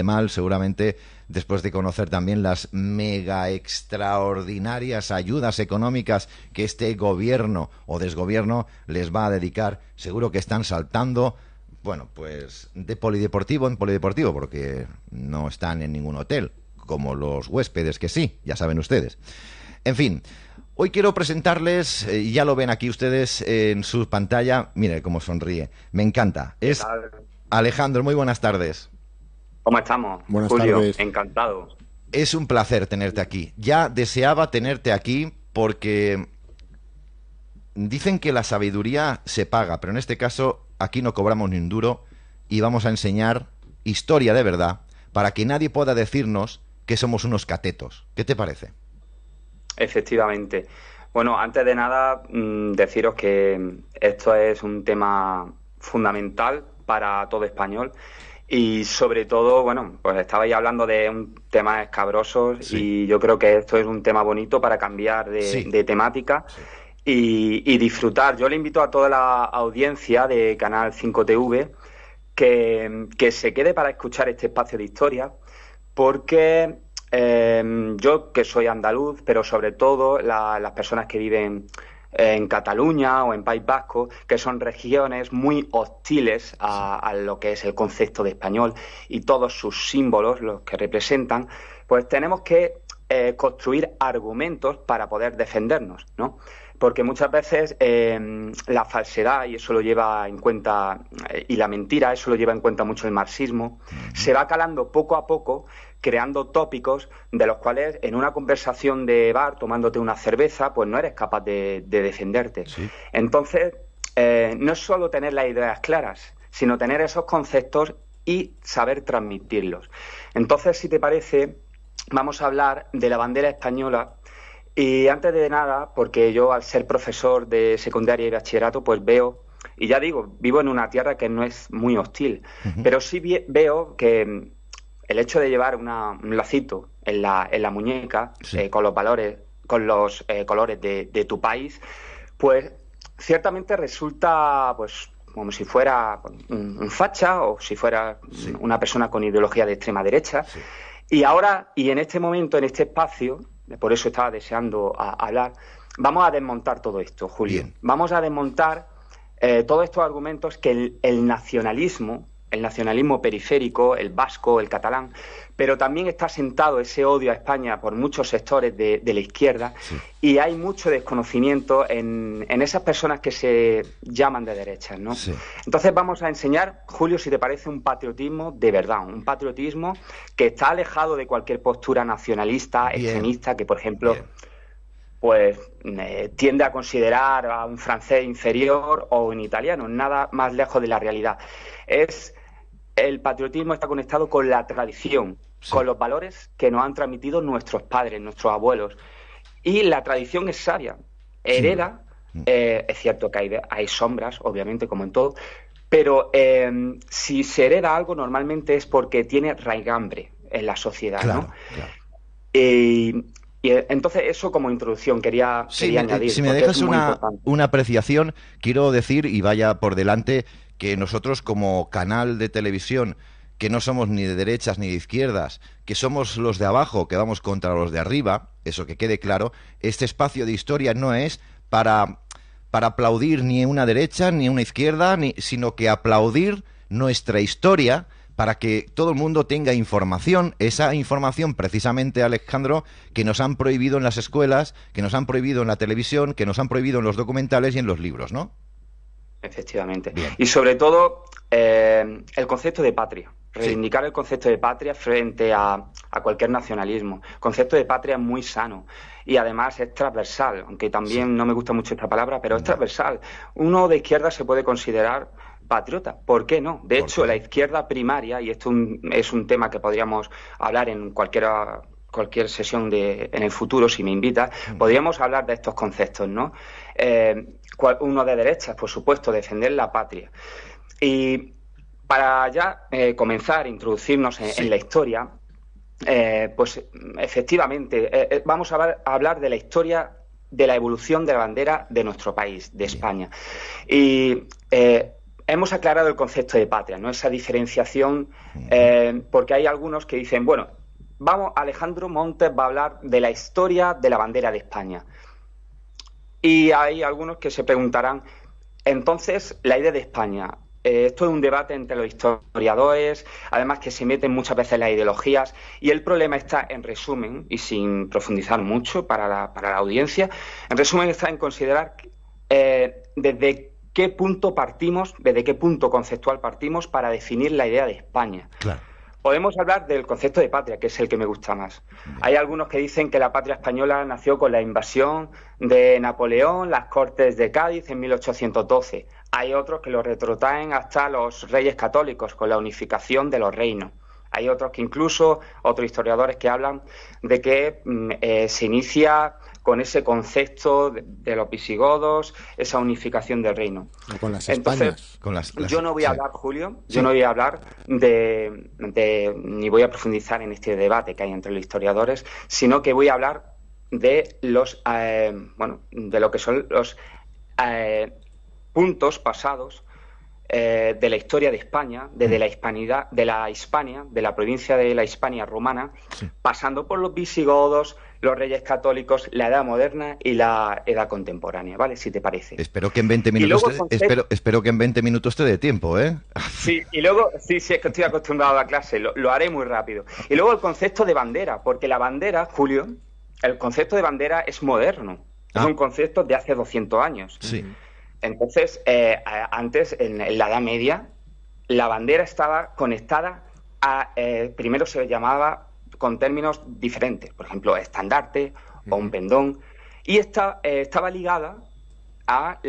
mal, seguramente después de conocer también las mega extraordinarias ayudas económicas que este gobierno o desgobierno les va a dedicar. Seguro que están saltando, bueno, pues de polideportivo en polideportivo, porque no están en ningún hotel, como los huéspedes que sí, ya saben ustedes. En fin, hoy quiero presentarles, y ya lo ven aquí ustedes en su pantalla, mire cómo sonríe, me encanta. ¿Qué Es tal? Alejandro, muy buenas tardes. ¿Cómo estamos? Buenas Julio, tardes. encantado. Es un placer tenerte aquí. Ya deseaba tenerte aquí porque dicen que la sabiduría se paga, pero en este caso aquí no cobramos ni un duro y vamos a enseñar historia de verdad para que nadie pueda decirnos que somos unos catetos. ¿Qué te parece? Efectivamente. Bueno, antes de nada, deciros que esto es un tema fundamental para todo español y sobre todo, bueno, pues estabais hablando de un tema escabroso Sí. y yo creo que esto es un tema bonito para cambiar Sí. de temática Sí. y disfrutar. Yo le invito a toda la audiencia de Canal 5 TV que se quede para escuchar este espacio de historia porque yo que soy andaluz, pero sobre todo las personas que viven en Cataluña o en País Vasco, que son regiones muy hostiles a lo que es el concepto de español y todos sus símbolos, los que representan, pues tenemos que construir argumentos para poder defendernos, ¿no? Porque muchas veces la falsedad, y eso lo lleva en cuenta, y la mentira, eso lo lleva en cuenta mucho el marxismo, se va calando poco a poco, creando tópicos de los cuales en una conversación de bar, tomándote una cerveza, pues no eres capaz de defenderte. Sí. Entonces, no es solo tener las ideas claras, sino tener esos conceptos y saber transmitirlos. Entonces, si te parece, vamos a hablar de la bandera española. Y antes de nada, porque yo al ser profesor de secundaria y bachillerato, pues veo, y ya digo, vivo en una tierra que no es muy hostil, pero sí veo que el hecho de llevar un lacito en la muñeca, Sí. con los valores, con los colores de tu país, pues ciertamente resulta pues como si fuera un facha o si fuera Sí. una persona con ideología de extrema derecha. Sí. Y ahora, y en este momento, en este espacio, por eso estaba deseando hablar, vamos a desmontar todo esto, Julio. Bien. Vamos a desmontar todos estos argumentos que el nacionalismo periférico, el vasco, el catalán, pero también está sentado ese odio a España por muchos sectores de la izquierda Sí. y hay mucho desconocimiento en esas personas que se llaman de derechas, ¿no? Sí. Entonces vamos a enseñar, Julio, si te parece, un patriotismo de verdad, un patriotismo que está alejado de cualquier postura nacionalista, Bien. extremista, que por ejemplo Bien. pues tiende a considerar a un francés inferior o un italiano, nada más lejos de la realidad. El patriotismo está conectado con la tradición, Sí. con los valores que nos han transmitido nuestros padres, nuestros abuelos. Y la tradición es sabia, hereda, es cierto que hay sombras, obviamente, como en todo, pero si se hereda algo normalmente es porque tiene raigambre en la sociedad, Claro, ¿no? claro. Y entonces eso como introducción quería añadir, Si me porque es dejas muy importante. una apreciación, quiero decir, y vaya por delante, que nosotros como canal de televisión, que no somos ni de derechas ni de izquierdas, que somos los de abajo, que vamos contra los de arriba, eso que quede claro, este espacio de historia no es para aplaudir ni una derecha ni una izquierda, sino que aplaudir nuestra historia para que todo el mundo tenga información, esa información precisamente, Alejandro, que nos han prohibido en las escuelas, que nos han prohibido en la televisión, que nos han prohibido en los documentales y en los libros, ¿no? Efectivamente. Bien. Y sobre todo el concepto de patria. Sí. Reivindicar el concepto de patria frente a cualquier nacionalismo. El concepto de patria es muy sano y además es transversal, aunque también Sí. no me gusta mucho esta palabra, pero es No. transversal. Uno de izquierda se puede considerar patriota, ¿por qué no? De ¿Por hecho, qué? la izquierda primaria, y esto es un tema que podríamos hablar en cualquier sesión en el futuro, si me invitas, podríamos hablar de estos conceptos, ¿no? Uno de derechas, por supuesto, defender la patria. Y para ya comenzar a introducirnos Sí. en la historia, pues efectivamente, vamos a hablar de la historia de la evolución de la bandera de nuestro país, de España. Y hemos aclarado el concepto de patria, ¿no? Esa diferenciación, porque hay algunos que dicen, bueno, Alejandro Montes va a hablar de la historia de la bandera de España. Y hay algunos que se preguntarán, entonces, la idea de España, esto es un debate entre los historiadores, además que se meten muchas veces las ideologías, y el problema está, en resumen, y sin profundizar mucho para la audiencia, en resumen está en considerar desde qué punto partimos, desde qué punto conceptual partimos para definir la idea de España. Claro. Podemos hablar del concepto de patria, que es el que me gusta más. Bien. Hay algunos que dicen que la patria española nació con la invasión de Napoleón, las Cortes de Cádiz en 1812. Hay otros que lo retrotraen hasta los reyes católicos, con la unificación de los reinos. Hay otros que incluso, otros historiadores que hablan de que se inicia con ese concepto de los visigodos, esa unificación del reino. O con las Españas. Entonces, yo no voy a hablar, Julio, yo no voy a hablar ni voy a profundizar en este debate que hay entre los historiadores, sino que voy a hablar de de lo que son los puntos pasados de la historia de España, desde la hispanidad, de la Hispania, de la provincia de la Hispania romana, pasando por los visigodos, los reyes católicos, la edad moderna y la edad contemporánea, ¿vale? Si te parece. Espero que en 20 minutos espero que en 20 minutos te dé tiempo, ¿eh? Sí, y luego, sí, es que estoy acostumbrado a la clase, lo haré muy rápido. Y luego el concepto de bandera, porque la bandera, Julio, el concepto de bandera es moderno. Es un concepto de hace 200 años. Sí. Entonces, antes, en la Edad Media, la bandera estaba conectada a... primero se llamaba con términos diferentes, por ejemplo, estandarte o un pendón, y estaba ligada a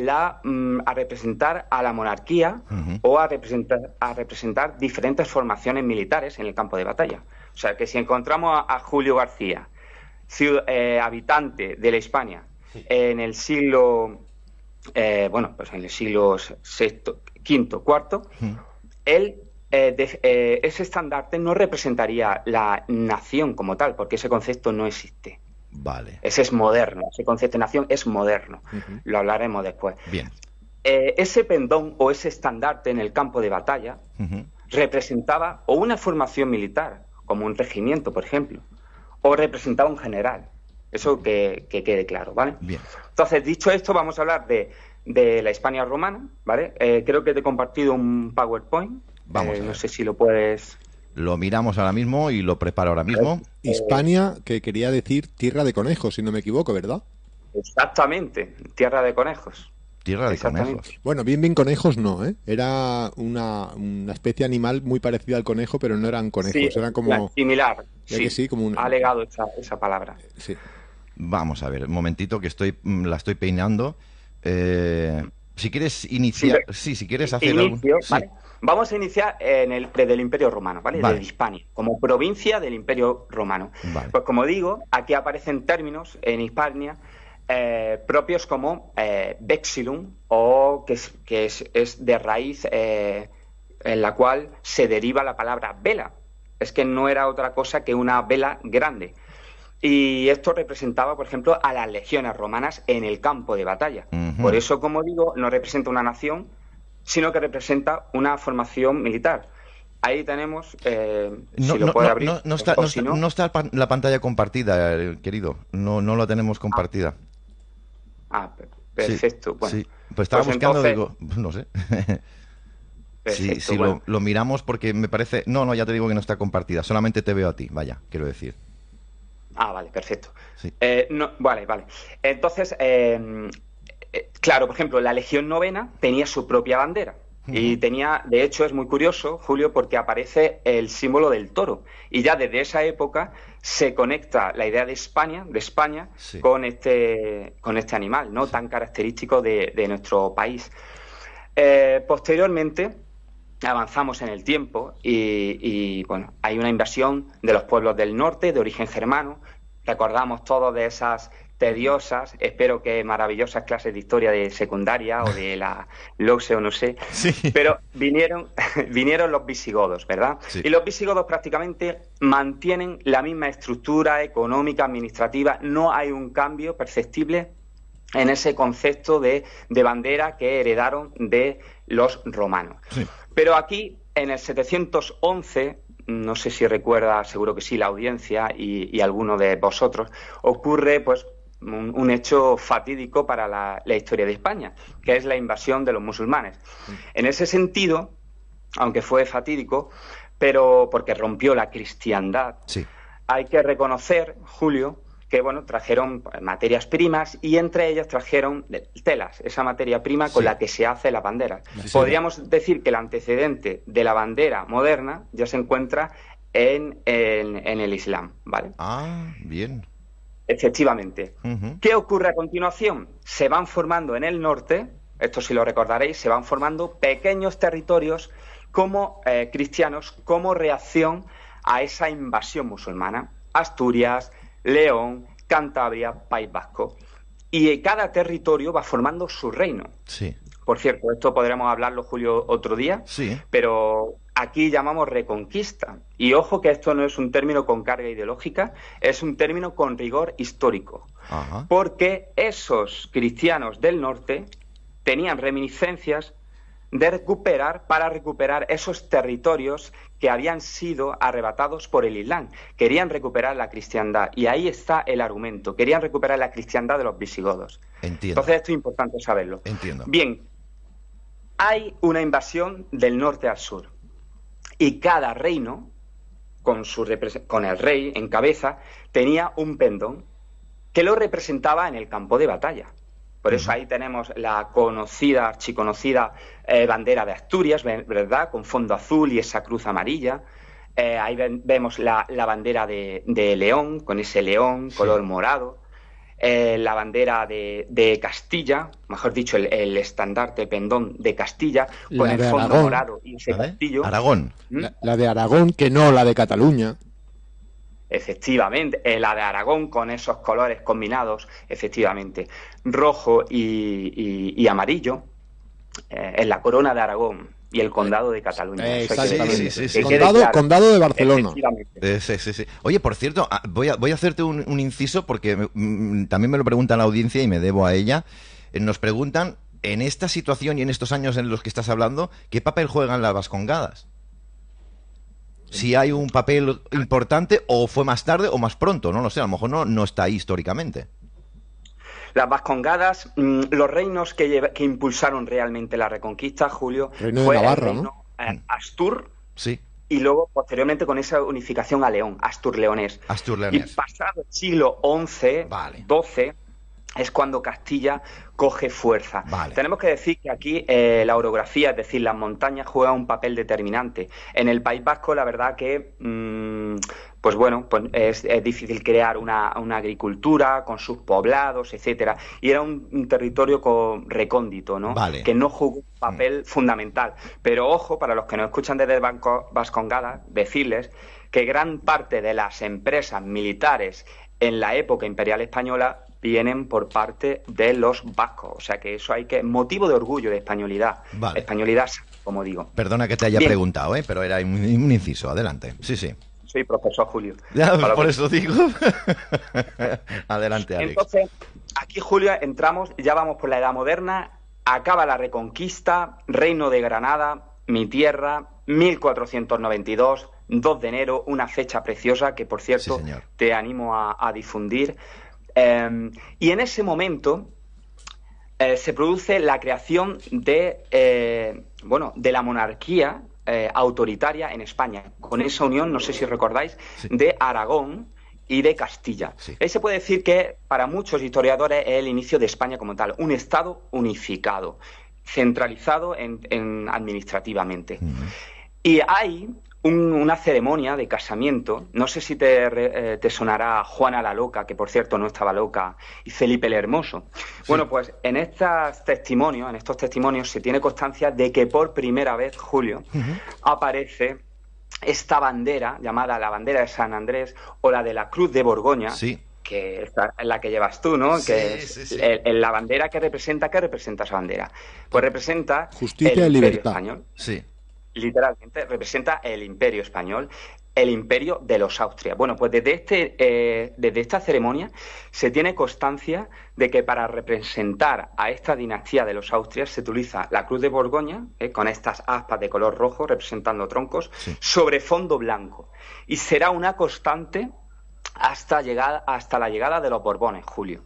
representar a la monarquía o a representar diferentes formaciones militares en el campo de batalla. O sea, que si encontramos a Julio García, habitante de la Hispania, en el siglo... en el siglo VI, V, IV, él, ese estandarte no representaría la nación como tal, porque ese concepto no existe. Vale. Ese es moderno, ese concepto de nación es moderno. Lo hablaremos después. Bien. Ese pendón o ese estandarte en el campo de batalla representaba o una formación militar, como un regimiento, por ejemplo, o representaba un general. Eso que quede claro, ¿vale? Bien. Entonces, dicho esto, vamos a hablar de la Hispania romana, ¿vale? Creo que te he compartido un PowerPoint. Vamos a ver. No sé si lo puedes... Lo miramos ahora mismo y lo preparo ahora mismo. Hispania, que quería decir tierra de conejos, si no me equivoco, ¿verdad? Exactamente, tierra de conejos. Tierra de conejos. Bueno, bien conejos no, ¿eh? Era una especie animal muy parecida al conejo, pero no eran conejos, sí, eran como... Similar, sí, sí, como un... ha alegado esa palabra. Sí. Vamos a ver, un momentito que la estoy peinando. Si quieres iniciar... Sí, si quieres hacer algo... ¿vale? Vamos a iniciar desde el Imperio Romano, ¿vale? Desde Hispania, como provincia del Imperio Romano. Vale. Pues como digo, aquí aparecen términos en Hispania propios como vexillum, o que es de raíz en la cual se deriva la palabra vela. Es que no era otra cosa que una vela grande. Y esto representaba, por ejemplo, a las legiones romanas en el campo de batalla. Por eso, como digo, no representa una nación, sino que representa una formación militar. Ahí tenemos, si lo puede abrir. No está la pantalla compartida, querido. No la tenemos compartida. Perfecto. Sí, bueno, sí. Pues estaba buscando, entonces... digo, no sé. Perfecto, sí, bueno. lo miramos porque me parece... No, ya te digo que no está compartida. Solamente te veo a ti, vaya, quiero decir. Vale, perfecto. Sí. Vale. Entonces, claro, por ejemplo, la Legión Novena tenía su propia bandera. Y tenía, de hecho, es muy curioso, Julio, porque aparece el símbolo del toro. Y ya desde esa época se conecta la idea de España sí, con este animal, ¿no? Tan característico de nuestro país. Posteriormente avanzamos en el tiempo y bueno, hay una invasión de los pueblos del norte de origen germano. Recordamos todos de esas tediosas, espero que maravillosas clases de historia de secundaria o de la LOCSE o no sé, sí, pero vinieron los visigodos, ¿verdad? Sí. Y los visigodos prácticamente mantienen la misma estructura económica, administrativa, no hay un cambio perceptible en ese concepto de bandera que heredaron de los romanos. Sí. Pero aquí, en el 711, no sé si recuerda, seguro que sí, la audiencia y alguno de vosotros, ocurre pues un hecho fatídico para la historia de España, que es la invasión de los musulmanes. En ese sentido, aunque fue fatídico, pero porque rompió la cristiandad, Sí. hay que reconocer, Julio, que bueno, trajeron materias primas y entre ellas trajeron telas, esa materia prima con Sí. la que se hace la bandera. Sí. Podríamos decir que el antecedente de la bandera moderna ya se encuentra en el Islam, ¿vale? Ah, bien. Efectivamente. Ujú. ¿Qué ocurre a continuación? Se van formando en el norte, esto sí lo recordaréis, se van formando pequeños territorios como cristianos como reacción a esa invasión musulmana. Asturias, León, Cantabria, País Vasco. Y cada territorio va formando su reino. Sí. Por cierto, esto podremos hablarlo, Julio, otro día, Sí. pero aquí llamamos reconquista. Y ojo que esto no es un término con carga ideológica, es un término con rigor histórico. Ajá. Porque esos cristianos del norte tenían reminiscencias para recuperar esos territorios que habían sido arrebatados por el Islam. Querían recuperar la cristiandad. Y ahí está el argumento. Querían recuperar la cristiandad de los visigodos. Entiendo. Entonces esto es importante saberlo. Entiendo. Bien, hay una invasión del norte al sur. Y cada reino, con el rey en cabeza, tenía un pendón que lo representaba en el campo de batalla. Por eso ahí tenemos la conocida, archiconocida bandera de Asturias, ¿verdad? Con fondo azul y esa cruz amarilla. Ahí vemos la bandera de León, con ese león, color morado. La bandera de Castilla, mejor dicho, el estandarte pendón de Castilla, con La el de fondo Aragón. morado y ese ¿Vale? castillo. Aragón. La de Aragón, que no la de Cataluña. Efectivamente, la de Aragón con esos colores combinados, efectivamente, rojo y amarillo, en la corona de Aragón y el condado de Cataluña. Eso hay que Exactamente. Sí. que quede claro. Condado de Barcelona. Efectivamente. Sí. Oye, por cierto, voy a hacerte un inciso porque también me lo pregunta la audiencia y me debo a ella. Nos preguntan, en esta situación y en estos años en los que estás hablando, ¿qué papel juegan las vascongadas? Si hay un papel importante o fue más tarde o más pronto, no lo sé, a lo mejor no está ahí históricamente. Las vascongadas, los reinos que impulsaron realmente la reconquista, Julio, Reino de fue Navarra, el reino Astur, Sí, y luego posteriormente con esa unificación a León, Astur-Leonés. Astur-Leonés. Y pasado el siglo XI, Vale. XII, es cuando Castilla coge fuerza. Vale. Tenemos que decir que aquí la orografía, es decir, las montañas, juega un papel determinante. En el País Vasco, la verdad que, pues bueno, pues es difícil crear una agricultura con sus poblados, etcétera. Y era un territorio recóndito, ¿no? Vale. Que no jugó un papel fundamental. Pero ojo, para los que nos escuchan desde Vascongadas, decirles que gran parte de las empresas militares en la época imperial española vienen por parte de los vascos. O sea que eso motivo de orgullo, de españolidad. Vale. Españolidad, como digo. Perdona que te haya Bien. preguntado, pero era un inciso. Adelante. Sí. Soy profesor Julio. Ya, Para por lo- eso digo. Adelante, Alex. Entonces, aquí, Julio, entramos, ya vamos por la Edad Moderna, acaba la Reconquista, Reino de Granada, mi tierra, 1492, 2 de enero, una fecha preciosa que, por cierto, Sí, señor. te animo a difundir. Y en ese momento se produce la creación de la monarquía autoritaria en España, con esa unión, no sé si recordáis, Sí. de Aragón y de Castilla. Sí. Ahí se puede decir que para muchos historiadores es el inicio de España como tal, un Estado unificado, centralizado administrativamente. Y hay una ceremonia de casamiento, no sé si te sonará Juana la Loca, que por cierto no estaba loca, y Felipe el Hermoso. Sí. Bueno, pues en estos testimonios se tiene constancia de que por primera vez, Julio, aparece esta bandera, llamada la bandera de San Andrés, o la de la Cruz de Borgoña, Sí. que es la que llevas tú, ¿no? Sí, que es sí. la bandera ¿qué representa esa bandera? Pues representa Justicia el y Imperio libertad. Español. Sí. Literalmente representa el Imperio Español el imperio de los Austrias. Bueno, pues desde esta ceremonia se tiene constancia de que para representar a esta dinastía de los Austrias se utiliza la cruz de Borgoña, con estas aspas de color rojo representando troncos, sí, sobre fondo blanco. Y será una constante hasta la llegada de los Borbones, Julio.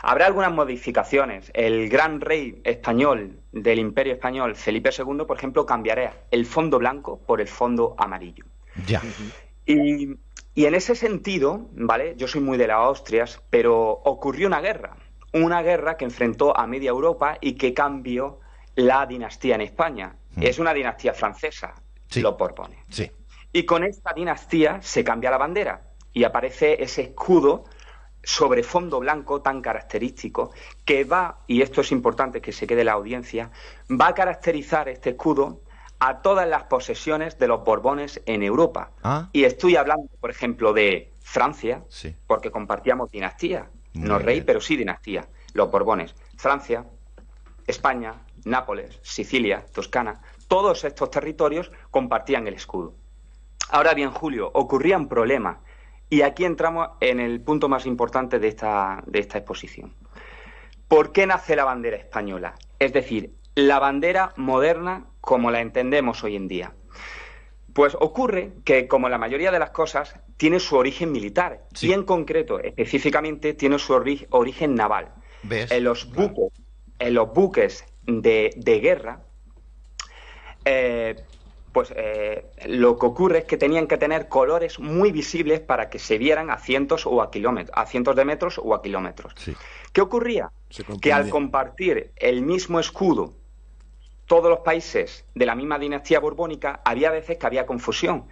Habrá algunas modificaciones. El gran rey español del Imperio Español, Felipe II, por ejemplo, cambiará el fondo blanco por el fondo amarillo. Ya. Y en ese sentido, ¿vale? Yo soy muy de las Austrias, pero ocurrió una guerra que enfrentó a media Europa y que cambió la dinastía en España. Es una dinastía francesa, sí, los Borbones. Sí. Y con esta dinastía se cambia la bandera y aparece ese escudo sobre fondo blanco tan característico que va, y esto es importante que se quede la audiencia, va a caracterizar este escudo a todas las posesiones de los Borbones en Europa. Y estoy hablando, por ejemplo, de Francia, sí, porque compartíamos dinastía, no rey, pero sí dinastía, los Borbones. Francia, España, Nápoles, Sicilia, Toscana, todos estos territorios compartían el escudo. Ahora bien, Julio, ocurrían problemas. Y aquí entramos en el punto más importante de esta exposición. ¿Por qué nace la bandera española? Es decir, la bandera moderna como la entendemos hoy en día. Pues ocurre que, como la mayoría de las cosas, tiene su origen militar. Sí. Y en concreto, específicamente, tiene su origen naval. ¿Ves? En los buques de guerra, lo que ocurre es que tenían que tener colores muy visibles para que se vieran a cientos de metros o a kilómetros. Sí. ¿Qué ocurría? Que al compartir el mismo escudo todos los países de la misma dinastía borbónica, había veces que había confusión.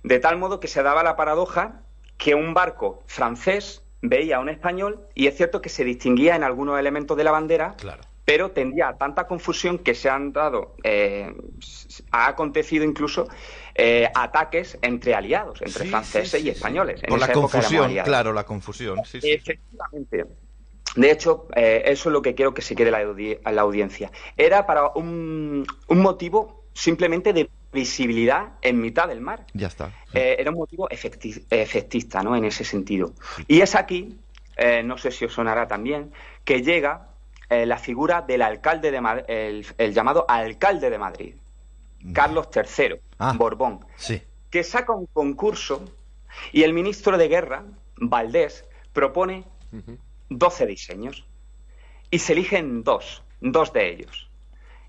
De tal modo que se daba la paradoja que un barco francés veía a un español y es cierto que se distinguía en algunos elementos de la bandera, claro, pero tendía a tanta confusión que ha acontecido incluso ataques entre aliados, entre franceses y españoles. Por la confusión, claro, la confusión. Sí. Efectivamente. De hecho, eso es lo que quiero que se quede a la audiencia. Era para un motivo simplemente de visibilidad en mitad del mar. Ya está. Sí. Era un motivo efectista, ¿no? En ese sentido. Y es aquí, no sé si os sonará también, que llega la figura del alcalde de el llamado alcalde de Madrid, Carlos III, Borbón, sí, que saca un concurso y el ministro de Guerra, Valdés, propone 12 diseños y se eligen dos de ellos.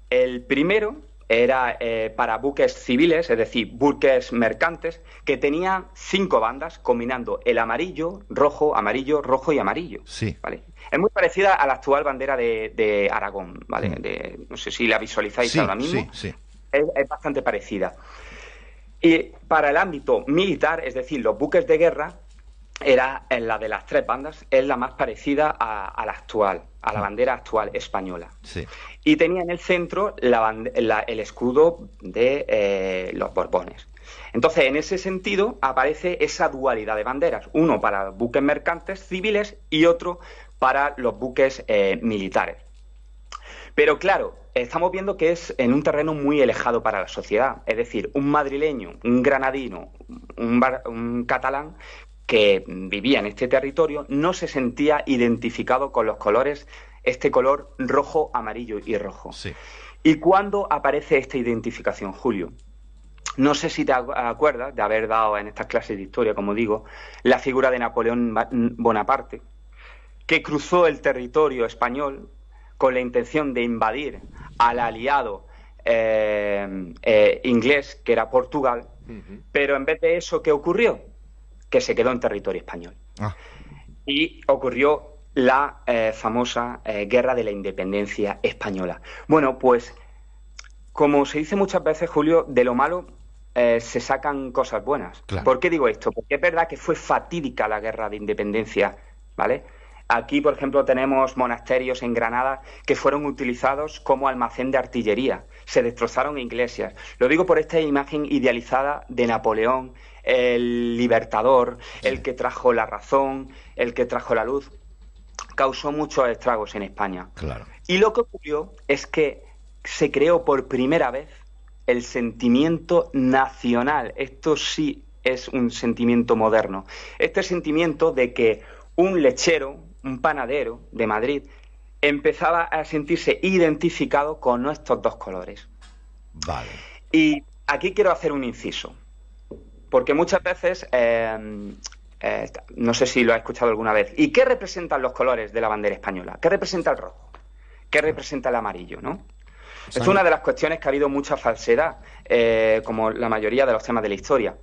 El primero era para buques civiles, es decir, buques mercantes, que tenía 5 bandas combinando el amarillo, rojo, rojo y amarillo. Sí. ¿Vale? Es muy parecida a la actual bandera de Aragón, ¿vale? No sé si la visualizáis ahora mismo. Sí. Es bastante parecida. Y para el ámbito militar, es decir, los buques de guerra, era la de las 3 bandas, es la más parecida a la actual, a la bandera actual española. Sí. Y tenía en el centro el escudo de los Borbones. Entonces, en ese sentido, aparece esa dualidad de banderas, uno para buques mercantes civiles y otro para los buques militares. Pero claro, estamos viendo que es en un terreno muy alejado para la sociedad, es decir, un madrileño, un granadino, un catalán que vivía en este territorio no se sentía identificado con los colores, este color rojo, amarillo y rojo. Sí. ¿Y cuándo aparece esta identificación, Julio? No sé si te acuerdas de haber dado en estas clases de historia, como digo, la figura de Napoleón Bonaparte, que cruzó el territorio español con la intención de invadir al aliado inglés, que era Portugal, pero en vez de eso, ¿qué ocurrió? Que se quedó en territorio español. Y ocurrió la famosa Guerra de la Independencia Española. Bueno, pues, como se dice muchas veces, Julio, de lo malo se sacan cosas buenas. Claro. ¿Por qué digo esto? Porque es verdad que fue fatídica la Guerra de Independencia, ¿vale? Aquí, por ejemplo, tenemos monasterios en Granada que fueron utilizados como almacén de artillería. Se destrozaron iglesias. Lo digo por esta imagen idealizada de Napoleón, el libertador, el que trajo la razón, el que trajo la luz. Causó muchos estragos en España. Claro. Y lo que ocurrió es que se creó por primera vez el sentimiento nacional. Esto sí es un sentimiento moderno. Este sentimiento de que un lechero, un panadero de Madrid, empezaba a sentirse identificado con estos dos colores. Vale. Y aquí quiero hacer un inciso, porque muchas veces, no sé si lo has escuchado alguna vez, ¿y qué representan los colores de la bandera española? ¿Qué representa el rojo? ¿Qué representa el amarillo? ¿No? Es una de las cuestiones que ha habido mucha falsedad, como la mayoría de los temas de la historia.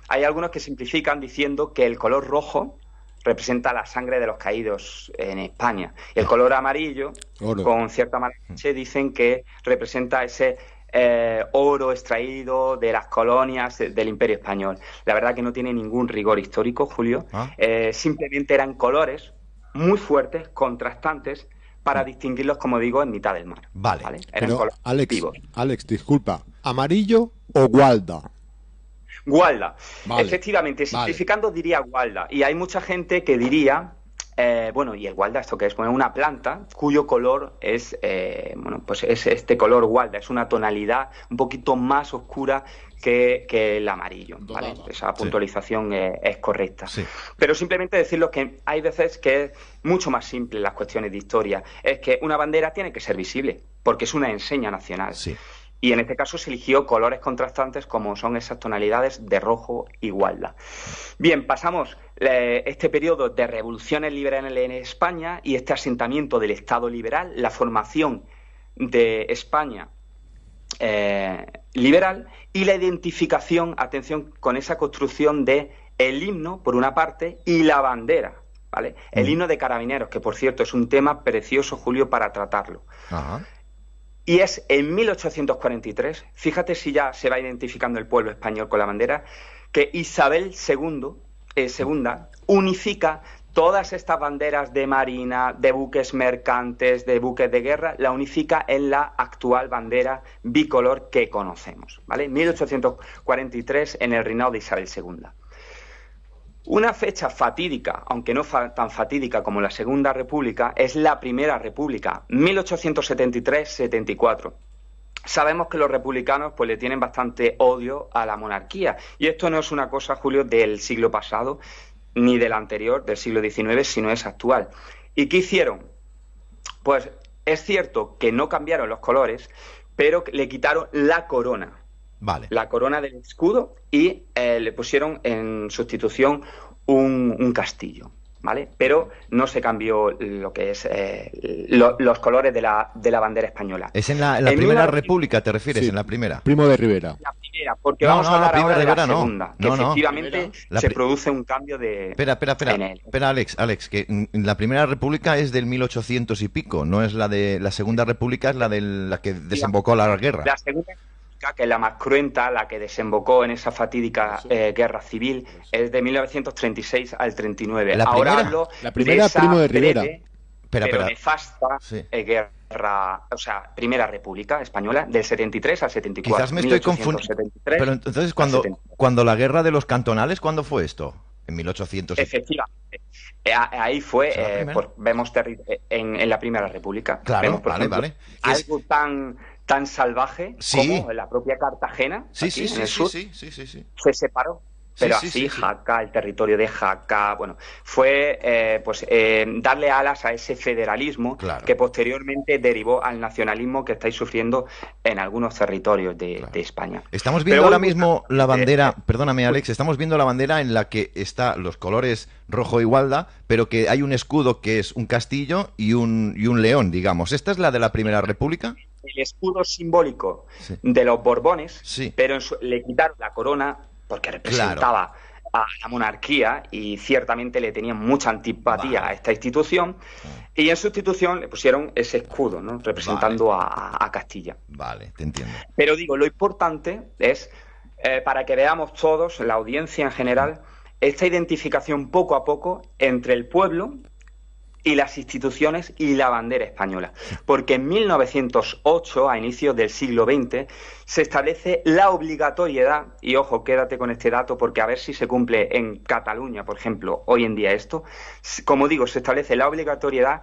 Hay algunos que simplifican diciendo que el color rojo representa la sangre de los caídos en España. Y el color amarillo, con cierta mala leche, dicen que representa ese oro extraído de las colonias del Imperio Español. La verdad que no tiene ningún rigor histórico, Julio. Simplemente eran colores muy fuertes, contrastantes, para distinguirlos, como digo, en mitad del mar. Vale. Eran pero, Alex, disculpa, ¿amarillo o gualda? Gualda. Vale. Efectivamente, simplificando diría gualda. Y hay mucha gente que diría, ¿y el gualda esto qué es? Bueno, una planta cuyo color es, pues es este color gualda. Es una tonalidad un poquito más oscura que el amarillo, ¿vale? Esa puntualización es correcta. Sí. Pero simplemente decirlo que hay veces que es mucho más simple las cuestiones de historia. Es que una bandera tiene que ser visible, porque es una enseña nacional. Sí. Y en este caso se eligió colores contrastantes como son esas tonalidades de rojo y gualda. Bien, pasamos este periodo de revoluciones liberales en España y este asentamiento del Estado liberal, la formación de España liberal y la identificación, atención, con esa construcción de el himno, por una parte, y la bandera, ¿vale? El himno de Carabineros, que por cierto es un tema precioso, Julio, para tratarlo. Ajá. Y es en 1843, fíjate si ya se va identificando el pueblo español con la bandera, que Isabel II unifica todas estas banderas de marina, de buques mercantes, de buques de guerra, la unifica en la actual bandera bicolor que conocemos, ¿vale? 1843, en el reinado de Isabel II. Una fecha fatídica, aunque no tan fatídica como la Segunda República, es la Primera República, 1873-74. Sabemos que los republicanos pues le tienen bastante odio a la monarquía, y esto no es una cosa, Julio, del siglo pasado, ni del anterior, del siglo XIX, sino es actual. ¿Y qué hicieron? Pues es cierto que no cambiaron los colores, pero le quitaron la corona. Vale. La corona del escudo y le pusieron en sustitución un castillo, ¿vale? Pero no se cambió lo que es los colores de la bandera española. ¿Es en la Primera República, te refieres? Sí. ¿En la primera? Primo de Rivera. La primera, porque vamos a hablar ahora de la segunda, que efectivamente se produce un cambio de... Espera, Alex, que la Primera República es del 1800 y pico, no es la de la Segunda República, es la de la que desembocó la guerra. La Segunda, que es la más cruenta, la que desembocó en esa fatídica guerra civil, es de 1936 al 39. Ahora hablo la primera, de esa Primo de Rivera. Pero nefasta guerra, o sea, Primera República Española, del 73 al 74. Quizás me estoy confundiendo. Pero entonces, cuando la guerra de los cantonales, ¿cuándo fue esto? En 1800. Efectivamente. Ahí fue, pues, vemos en la Primera República. Claro, vemos, por ejemplo, algo tan salvaje como la propia Cartagena, aquí en el sur, se separó. Pero Jaca, el territorio de Jaca, bueno, fue darle alas a ese federalismo que posteriormente derivó al nacionalismo que estáis sufriendo en algunos territorios de España. Estamos viendo ahora mismo la bandera, perdóname Alex, estamos viendo la bandera en la que está los colores rojo y gualda, pero que hay un escudo que es un castillo y un león, digamos. ¿Esta es la de la Primera República? El escudo simbólico de los Borbones, pero le quitaron la corona porque representaba a la monarquía y ciertamente le tenían mucha antipatía a esta institución, y en sustitución le pusieron ese escudo, ¿no? Representando a Castilla. Vale, te entiendo. Pero digo, lo importante es, para que veamos todos, la audiencia en general, esta identificación poco a poco entre el pueblo y las instituciones y la bandera española. Porque en 1908, a inicios del siglo XX, se establece la obligatoriedad, y ojo, quédate con este dato porque a ver si se cumple en Cataluña, por ejemplo, hoy en día esto, como digo, se establece la obligatoriedad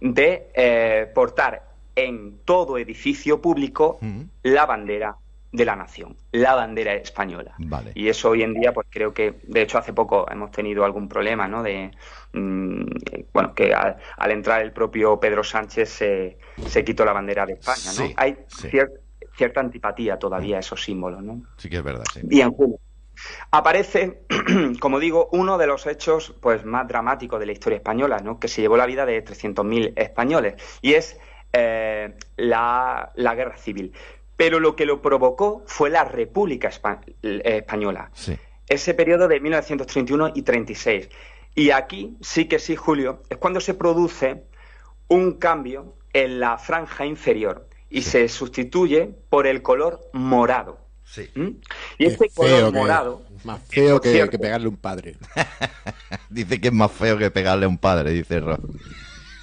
de portar en todo edificio público la bandera de la nación, la bandera española. Vale. Y eso hoy en día, pues creo que, de hecho, hace poco hemos tenido algún problema, ¿no? Bueno, que al entrar el propio Pedro Sánchez se quitó la bandera de España, ¿no? Sí, Hay sí. cierta antipatía todavía a esos símbolos, ¿no? Sí que es verdad, sí. Bien, Julio. Aparece, como digo, uno de los hechos pues más dramáticos de la historia española, ¿no? Que se llevó la vida de 300.000 españoles, y es la guerra civil. Pero lo que lo provocó fue la República Española, Sí. ese periodo de 1931 y 36. Y aquí sí que sí, Julio, es cuando se produce un cambio en la franja inferior y se sustituye por el color morado. Sí. Y este color morado, más feo por cierto, que pegarle a un padre. Dice que es más feo que pegarle a un padre, dice Ro.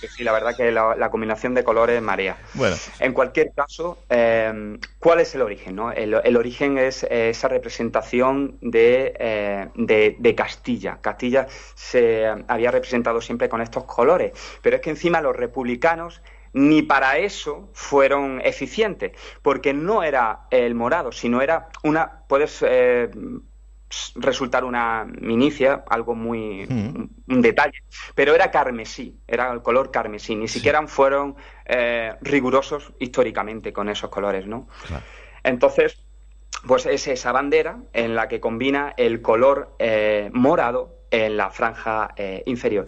que sí, la verdad que la combinación de colores marea. Bueno. En cualquier caso, ¿cuál es el origen, no? El origen es esa representación de Castilla. Castilla se había representado siempre con estos colores, pero es que encima los republicanos ni para eso fueron eficientes, porque no era el morado, sino era puedes resultar una minicia, algo muy, un detalle, pero era carmesí, era el color carmesí, ni siquiera fueron rigurosos históricamente con esos colores, ¿no? Claro. Entonces, pues es esa bandera en la que combina el color morado en la franja inferior.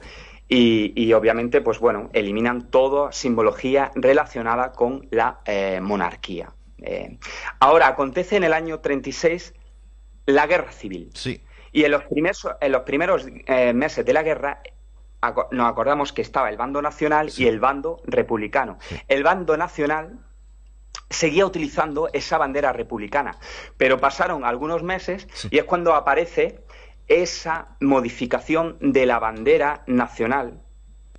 Y obviamente, pues bueno, eliminan toda simbología relacionada con la monarquía. Ahora, acontece en el año 36 la guerra civil. Sí. Y en los primeros meses de la guerra nos acordamos que estaba el bando nacional y el bando republicano. Sí. El bando nacional seguía utilizando esa bandera republicana, pero pasaron algunos meses y es cuando aparece esa modificación de la bandera nacional,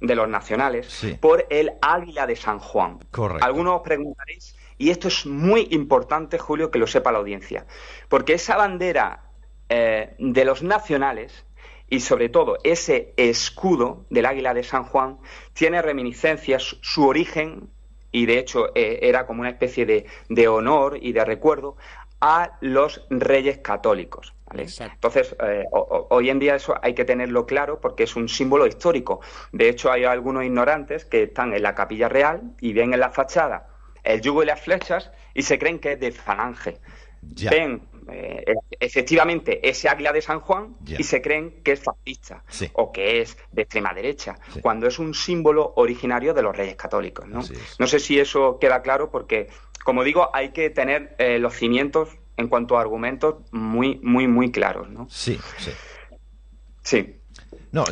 de los nacionales, por el águila de San Juan. Correcto. Algunos os preguntaréis, y esto es muy importante, Julio, que lo sepa la audiencia, porque esa bandera de los nacionales, y sobre todo ese escudo del águila de San Juan, tiene reminiscencias, su origen, y de hecho era como una especie de honor y de recuerdo a los reyes católicos, ¿vale? Entonces, hoy en día eso hay que tenerlo claro porque es un símbolo histórico. De hecho, hay algunos ignorantes que están en la Capilla Real y ven en la fachada el yugo y las flechas y se creen que es de Falange. Ya. Ven efectivamente ese águila de San Juan y se creen que es fascista o que es de extrema derecha, cuando es un símbolo originario de los reyes católicos, ¿no? No sé si eso queda claro porque, como digo, hay que tener los cimientos en cuanto a argumentos muy, muy, muy claros, ¿no? Sí. No,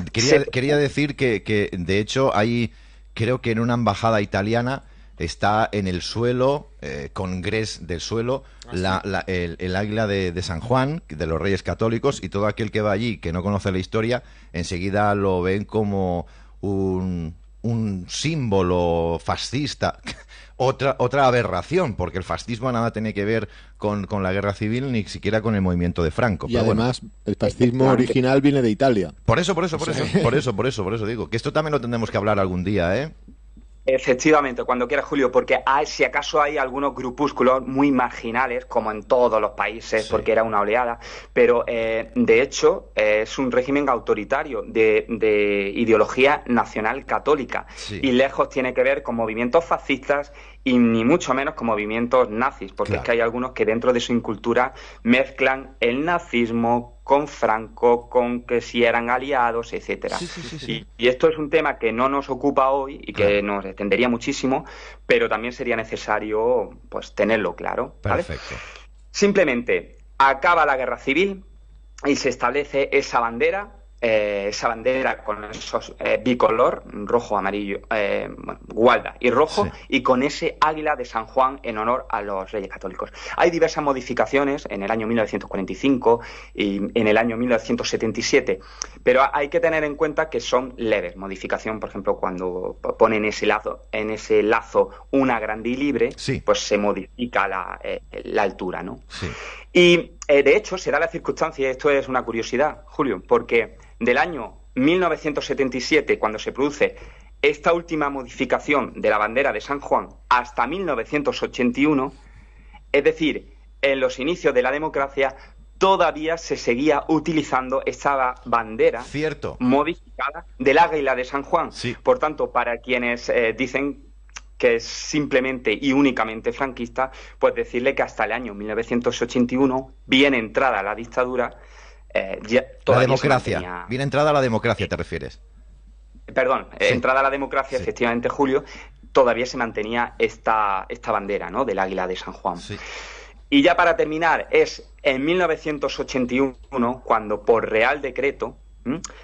quería decir que de hecho hay, creo que en una embajada italiana está en el suelo, con grés del suelo, el águila de San Juan, de los Reyes Católicos, y todo aquel que va allí, que no conoce la historia, enseguida lo ven como un símbolo fascista. Otra aberración, porque el fascismo nada tiene que ver con la guerra civil, ni siquiera con el movimiento de Franco. Y pero además, el fascismo original viene de Italia. Por eso digo, que esto también lo tendremos que hablar algún día, ¿eh? Efectivamente, cuando quieras, Julio, porque si acaso hay algunos grupúsculos muy marginales, como en todos los países, porque era una oleada, pero de hecho es un régimen autoritario de ideología nacional católica y lejos tiene que ver con movimientos fascistas y ni mucho menos con movimientos nazis, porque es que hay algunos que dentro de su incultura mezclan el nazismo con Franco, con que si eran aliados, etcétera. Y esto es un tema que no nos ocupa hoy y que nos extendería muchísimo, pero también sería necesario pues tenerlo claro, ¿vale? Perfecto. Simplemente acaba la guerra civil y se establece esa bandera con esos bicolor, rojo, amarillo, gualda y rojo, y con ese águila de San Juan en honor a los Reyes Católicos. Hay diversas modificaciones en el año 1945 y en el año 1977, pero hay que tener en cuenta que son leves. Modificación, por ejemplo, cuando ponen en ese lazo una grande y libre, pues se modifica la altura, ¿no? Y de hecho se da la circunstancia, y esto es una curiosidad, Julio, porque del año 1977, cuando se produce esta última modificación de la bandera de San Juan, hasta 1981, es decir, en los inicios de la democracia, todavía se seguía utilizando esa bandera modificada del águila de San Juan. Sí. Por tanto, para quienes dicen que es simplemente y únicamente franquista, pues decirle que hasta el año 1981, bien entrada la dictadura, la democracia. Bien entrada la democracia, ¿te refieres? Perdón, sí. Entrada la democracia, sí. Efectivamente, Julio, todavía se mantenía esta bandera, ¿no?, del águila de San Juan. Sí. Y ya para terminar, es en 1981 cuando por Real Decreto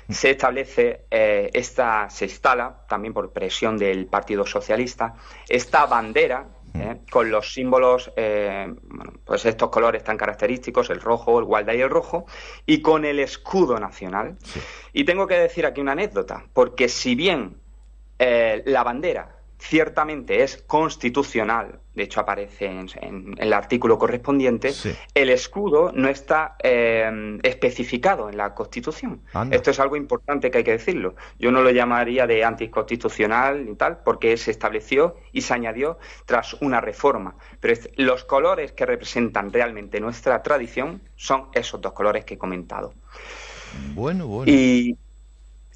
se establece, se instala, también por presión del Partido Socialista, esta bandera con los símbolos, pues estos colores tan característicos, el rojo, el gualda y el rojo, y con el escudo nacional. Sí. Y tengo que decir aquí una anécdota, porque si bien la bandera ciertamente es constitucional, de hecho aparece en el artículo correspondiente, sí. El escudo no está especificado en la Constitución. Anda. Esto es algo importante que hay que decirlo. Yo no lo llamaría de anticonstitucional y tal, porque se estableció y se añadió tras una reforma. Pero los colores que representan realmente nuestra tradición son esos dos colores que he comentado. Bueno.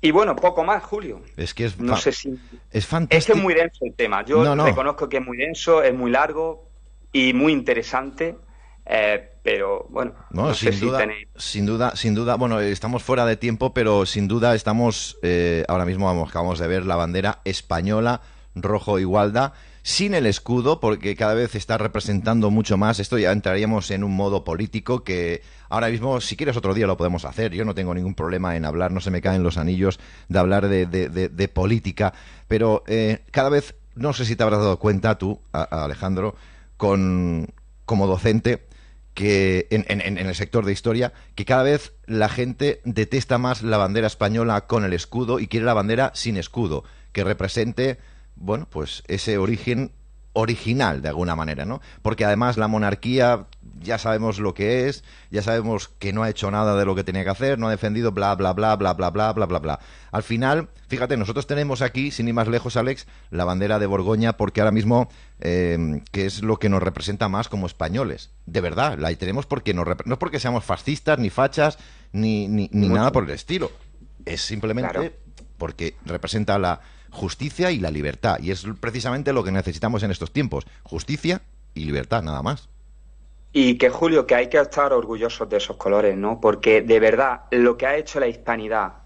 Y bueno, poco más, Julio. Es que es, no sé si... es fantástico. Es que es muy denso el tema. Yo reconozco que es muy denso, es muy largo y muy interesante, pero bueno, no sé si tenéis... Sin duda, bueno, estamos fuera de tiempo, pero sin duda estamos, ahora mismo acabamos de ver la bandera española, rojo y gualda, sin el escudo, porque cada vez está representando mucho más. Esto ya entraríamos en un modo político que ahora mismo, si quieres otro día lo podemos hacer. Yo no tengo ningún problema en hablar, no se me caen los anillos de hablar de política, pero cada vez, no sé si te habrás dado cuenta tú, Alejandro, como docente, que en el sector de historia, que cada vez la gente detesta más la bandera española con el escudo y quiere la bandera sin escudo, que represente... bueno, pues ese origen original, de alguna manera, ¿no? Porque además la monarquía, ya sabemos lo que es, ya sabemos que no ha hecho nada de lo que tenía que hacer, no ha defendido bla, bla, bla, bla, bla, bla, bla, bla, bla. Al final, fíjate, nosotros tenemos aquí, sin ir más lejos, Alex, la bandera de Borgoña, porque ahora mismo, que es lo que nos representa más como españoles. De verdad, la tenemos porque no es porque seamos fascistas, ni fachas, ni nada por el estilo. Es simplemente porque representa la justicia y la libertad, y es precisamente lo que necesitamos en estos tiempos, justicia y libertad, nada más. Y que, Julio, que hay que estar orgullosos de esos colores, ¿no? Porque de verdad lo que ha hecho la hispanidad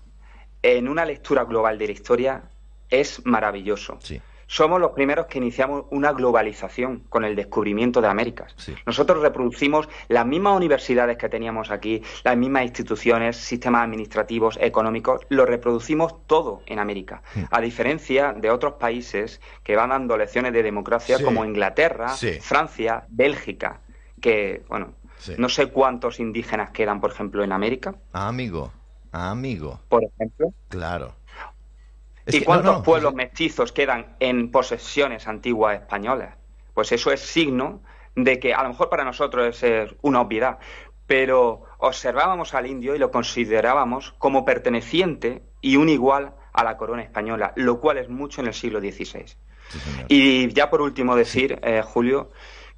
en una lectura global de la historia es maravilloso. Sí. Somos los primeros que iniciamos una globalización con el descubrimiento de Américas. Sí. Nosotros reproducimos las mismas universidades que teníamos aquí, las mismas instituciones, sistemas administrativos, económicos, lo reproducimos todo en América. Sí. A diferencia de otros países que van dando lecciones de democracia, como Inglaterra, Francia, Bélgica, que, bueno, no sé cuántos indígenas quedan, por ejemplo, en América. Amigo. Por ejemplo. Claro. ¿Y cuántos pueblos mestizos quedan en posesiones antiguas españolas? Pues eso es signo de que a lo mejor para nosotros es una obviedad, pero observábamos al indio y lo considerábamos como perteneciente y un igual a la corona española, lo cual es mucho en el siglo XVI. Sí, señor. Y ya por último decir, Julio,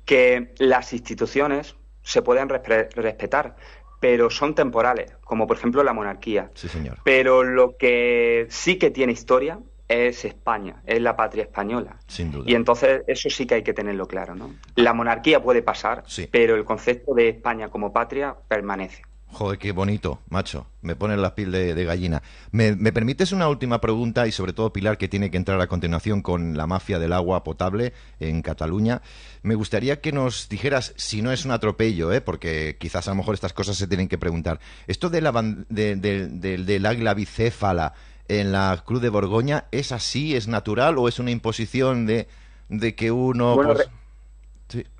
que las instituciones se pueden respetar, pero son temporales, como por ejemplo la monarquía. Sí, señor. Pero lo que sí que tiene historia es España, es la patria española. Sin duda. Y entonces eso sí que hay que tenerlo claro, ¿no? La monarquía puede pasar, pero el concepto de España como patria permanece. Joder, qué bonito, macho. Me pone la piel de gallina. ¿Me permites una última pregunta? Y sobre todo, Pilar, que tiene que entrar a continuación con la mafia del agua potable en Cataluña. Me gustaría que nos dijeras, si no es un atropello, porque quizás a lo mejor estas cosas se tienen que preguntar. ¿Esto de del águila bicéfala en la Cruz de Borgoña es así, es natural o es una imposición de que uno... Bueno,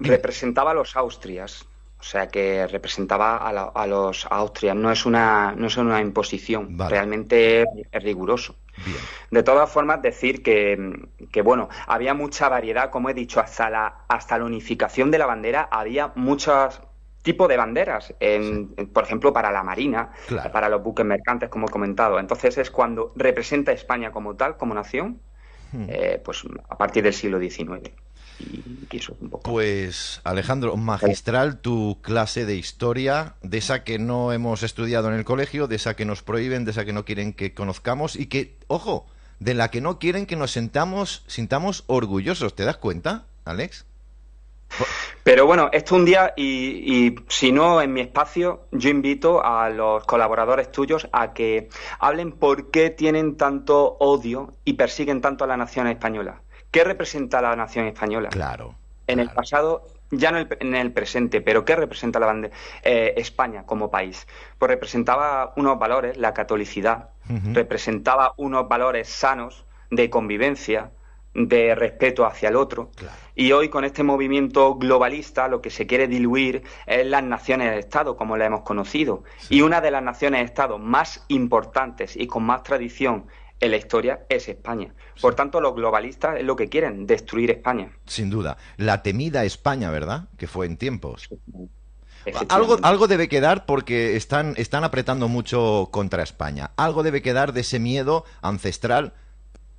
representaba a los austrias. O sea, que representaba a los austrias. No es una imposición. Vale. Realmente es riguroso. Bien. De todas formas, decir que bueno, había mucha variedad, como he dicho, hasta la unificación de la bandera había muchos tipos de banderas, por ejemplo, para la marina, para los buques mercantes, como he comentado. Entonces es cuando representa a España como tal, como nación, pues a partir del siglo XIX. Y eso es un poco. Pues, Alejandro, magistral tu clase de historia, de esa que no hemos estudiado en el colegio, de esa que nos prohíben, de esa que no quieren que conozcamos y que, ojo, de la que no quieren que nos sintamos orgullosos. ¿Te das cuenta, Alex? Pero bueno, esto un día, y si no en mi espacio, yo invito a los colaboradores tuyos a que hablen por qué tienen tanto odio y persiguen tanto a la nación española. ¿Qué representa la nación española? Claro. En el pasado, ya no en el presente, pero ¿qué representa España como país? Pues representaba unos valores, la catolicidad, representaba unos valores sanos de convivencia, de respeto hacia el otro. Claro. Y hoy con este movimiento globalista lo que se quiere diluir es las naciones de Estado, como la hemos conocido. Sí. Y una de las naciones de Estado más importantes y con más tradición en la historia es España. Sí. Por tanto, los globalistas es lo que quieren, destruir España. Sin duda. La temida España, ¿verdad? Que fue en tiempos. Algo debe quedar porque están apretando mucho contra España. Algo debe quedar de ese miedo ancestral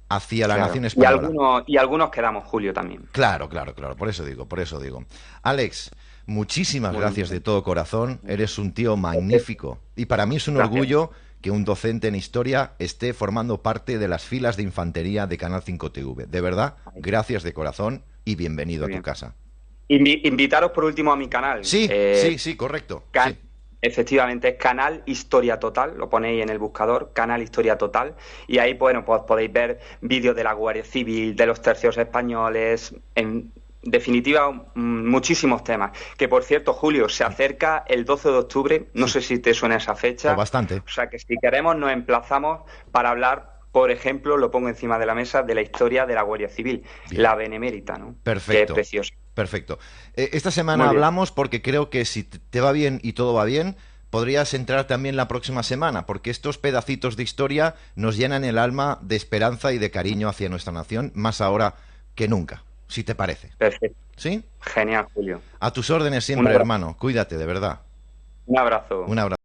hacia la nación española. Y algunos quedamos, Julio, también. Claro. Por eso digo. Alex, muchísimas gracias de todo corazón. Eres un tío magnífico. Y para mí es un orgullo que un docente en historia esté formando parte de las filas de infantería de Canal 5 TV. De verdad, gracias de corazón y bienvenido a tu casa. Invitaros por último a mi canal. Sí, correcto. Sí. Efectivamente, es Canal Historia Total, lo ponéis en el buscador, Canal Historia Total, y ahí bueno, pues podéis ver vídeos de la Guardia Civil, de los tercios españoles, en definitiva muchísimos temas. Que por cierto, Julio, se acerca el 12 de octubre, no sé si te suena esa fecha. Pues bastante. O sea que si queremos nos emplazamos para hablar, por ejemplo, lo pongo encima de la mesa, de la historia de la Guardia Civil, la Benemérita, ¿no? Perfecto. Que es preciosa. Perfecto. Esta semana hablamos porque creo que si te va bien y todo va bien, podrías entrar también la próxima semana, porque estos pedacitos de historia nos llenan el alma de esperanza y de cariño hacia nuestra nación, más ahora que nunca, si te parece. Perfecto. ¿Sí? Genial, Julio. A tus órdenes siempre, hermano. Cuídate, de verdad. Un abrazo. Un abrazo.